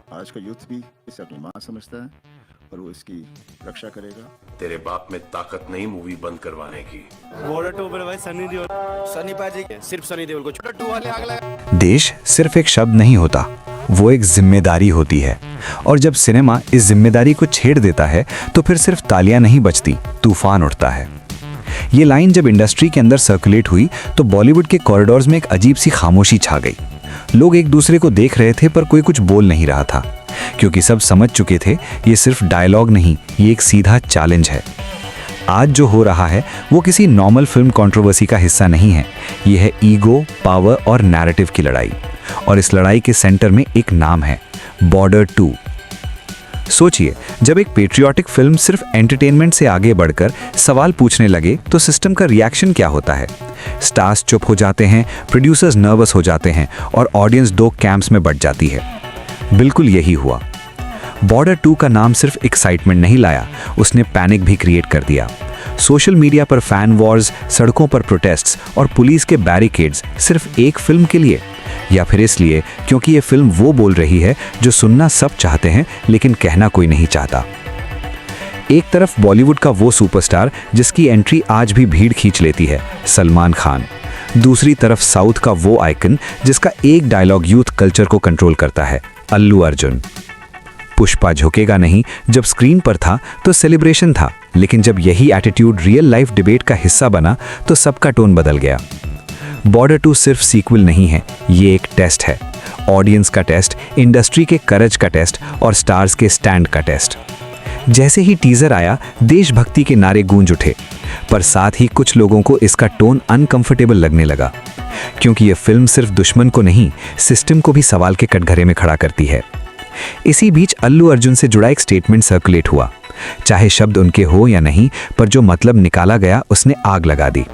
आज का यूथ भी इसे अपनी माँ समझता है और वो इसकी रक्षा करेगा। तेरे बाप में ताकत नहीं मूवी बंद करवाने की। बॉर्डर 2 पर भाई सनी पाजी सिर्फ सनी देओल को छोटा 2 वाले आग लगा। देश सिर्फ एक शब्द नहीं होता, वो एक जिम्मेदारी होती है। और जब सिनेमा इस जिम्मेदारी को छेड़ देता है तो फिर सिर्फ तालियां नहीं बजती, तूफान उठता है। ये लाइन जब इंडस्ट्री के अंदर सर्कुलेट हुई तो बॉलीवुड के कॉरिडोर्स में एक अजीब सी खामोशी छा गई। लोग एक दूसरे को देख रहे थे पर कोई कुछ बोल नहीं रहा था, क्योंकि सब समझ चुके थे ये सिर्फ डायलॉग नहीं, ये एक सीधा चैलेंज है। आज जो हो रहा है वो किसी नॉर्मल फिल्म कंट्रोवर्सी का हिस्सा नहीं है, ये है ईगो, पावर और नैरेटिव की लड़ाई। और इस लड़ाई के सेंटर में एक नाम है, बॉर्डर 2। सोचिए, जब एक पेट्रियाटिक फिल्म सिर्फ एंटरटेनमेंट से आगे बढ़कर सवाल पूछने लगे तो सिस्टम का रिएक्शन क्या होता है? स्टार्स चुप हो जाते हैं, प्रोड्यूसर्स नर्वस हो जाते हैं और ऑडियंस दो कैंप्स में बंट जाती है। बिल्कुल यही हुआ। बॉर्डर 2 का नाम सिर्फ एक्साइटमेंट नहीं लाया, उसने पैनिक भी क्रिएट कर दिया। सोशल मीडिया पर फैन वॉर्स, सड़कों पर प्रोटेस्ट्स और पुलिस के बैरिकेड्स, सिर्फ एक फिल्म के लिए, या फिर इसलिए क्योंकि ये फिल्म वो बोल रही है जो सुनना सब चाहते हैं लेकिन कहना कोई नहीं चाहता। एक तरफ बॉलीवुड का वो सुपरस्टार जिसकी एंट्री आज भी भीड़ खींच लेती है, सलमान खान। दूसरी तरफ साउथ का वो आइकन जिसका एक डायलॉग यूथ कल्चर को कंट्रोल करता है, अल्लू अर्जुन। पुष्पा झुकेगा नहीं जब स्क्रीन पर था तो सेलिब्रेशन था, लेकिन जब यही एटीट्यूड रियल लाइफ डिबेट का हिस्सा बना तो सबका टोन बदल गया। बॉर्डर 2 सिर्फ सीक्वल नहीं है, ये एक टेस्ट है। ऑडियंस का टेस्ट, इंडस्ट्री के करेज का टेस्ट और स्टार्स के स्टैंड का टेस्ट। जैसे ही टीजर आया, देशभक्ति के नारे गूंज उठे, पर साथ ही कुछ लोगों को इसका टोन अनकंफर्टेबल लगने लगा, क्योंकि ये फिल्म सिर्फ दुश्मन को नहीं, सिस्टम को भी सवाल के कटघरे में खड़ा करती है। इसी बीच अल्लू अर्जुन से जुड़ा एक स्टेटमेंट सर्कुलेट हुआ। चाहे शब्द उनके हो या नहीं, पर जो मतलब निकाला गया उसने आग लगा दी।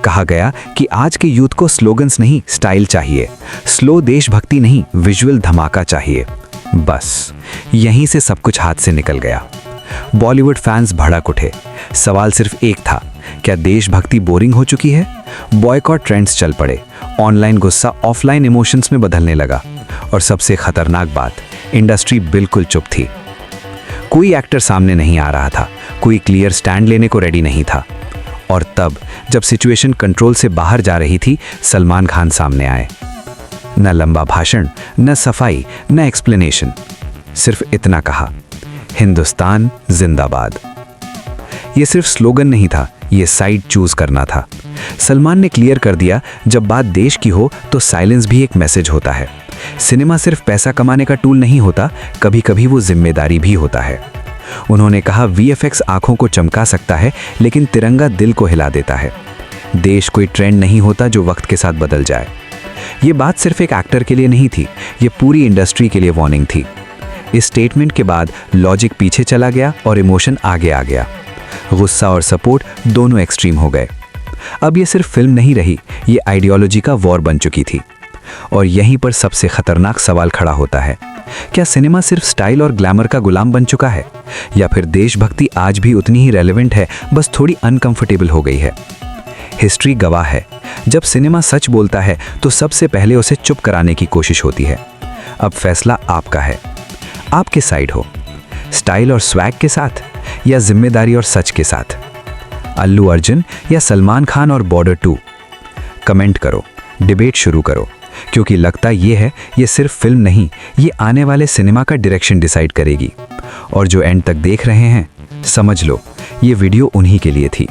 कहा गया कि आज के यूथ को स्लोगन्स नहीं, स्टाइल चाहिए। स्लो देशभक्ति नहीं, विजुअल धमाका चाहिए। बस यहीं से सब कुछ हाथ से निकल गया। बॉलीवुड फैंस भड़क उठे। सवाल सिर्फ एक था, क्या देशभक्ति बोरिंग हो चुकी है? बॉयकॉट ट्रेंड्स चल पड़े। ऑनलाइन गुस्सा ऑफलाइन इमोशंस में बदलने लगा। और सबसे खतरनाक बात, इंडस्ट्री बिल्कुल चुप थी। कोई एक्टर सामने नहीं आ रहा था, कोई क्लियर स्टैंड लेने को रेडी नहीं था। और तब जब सिचुएशन कंट्रोल से बाहर जा रही थी, सलमान खान सामने आए। न लंबा भाषण, न सफाई, न एक्सप्लेनेशन, सिर्फ इतना कहा, हिंदुस्तान जिंदाबाद। ये सिर्फ स्लोगन नहीं था, ये साइड चूज करना था। सलमान ने क्लियर कर दिया, जब बात देश की हो तो साइलेंस भी एक मैसेज होता है। सिनेमा सिर्फ पैसा कमाने का टूल नहीं होता, कभी कभी वो जिम्मेदारी भी होता है। उन्होंने कहा, VFX आंखों को चमका सकता है लेकिन तिरंगा दिल को हिला देता है। देश कोई ट्रेंड नहीं होता जो वक्त के साथ बदल जाए। ये बात सिर्फ एक एक्टर के लिए नहीं थी, ये पूरी इंडस्ट्री के लिए वार्निंग थी। इस स्टेटमेंट के बाद लॉजिक पीछे चला गया और इमोशन आगे आ गया। गुस्सा और सपोर्ट दोनों एक्सट्रीम हो गए। अब ये सिर्फ फिल्म नहीं रही, ये आइडियोलॉजी का वॉर बन चुकी थी। और यहीं पर सबसे खतरनाक सवाल खड़ा होता है, क्या सिनेमा सिर्फ स्टाइल और ग्लैमर का गुलाम बन चुका है, या फिर देशभक्ति आज भी उतनी ही रेलेवेंट है, बस थोड़ी अनकंफर्टेबल हो गई है? हिस्ट्री गवाह है, जब सिनेमा सच बोलता है तो सबसे पहले उसे चुप कराने की कोशिश होती है। अब फैसला आपका है, आप किस साइड हो? स्टाइल और स्वैग के साथ या जिम्मेदारी और सच के साथ? अल्लू अर्जुन या सलमान खान और बॉर्डर 2? कमेंट करो, डिबेट शुरू करो, क्योंकि लगता ये है ये सिर्फ फिल्म नहीं, ये आने वाले सिनेमा का डायरेक्शन डिसाइड करेगी। और जो एंड तक देख रहे हैं, समझ लो ये वीडियो उन्हीं के लिए थी।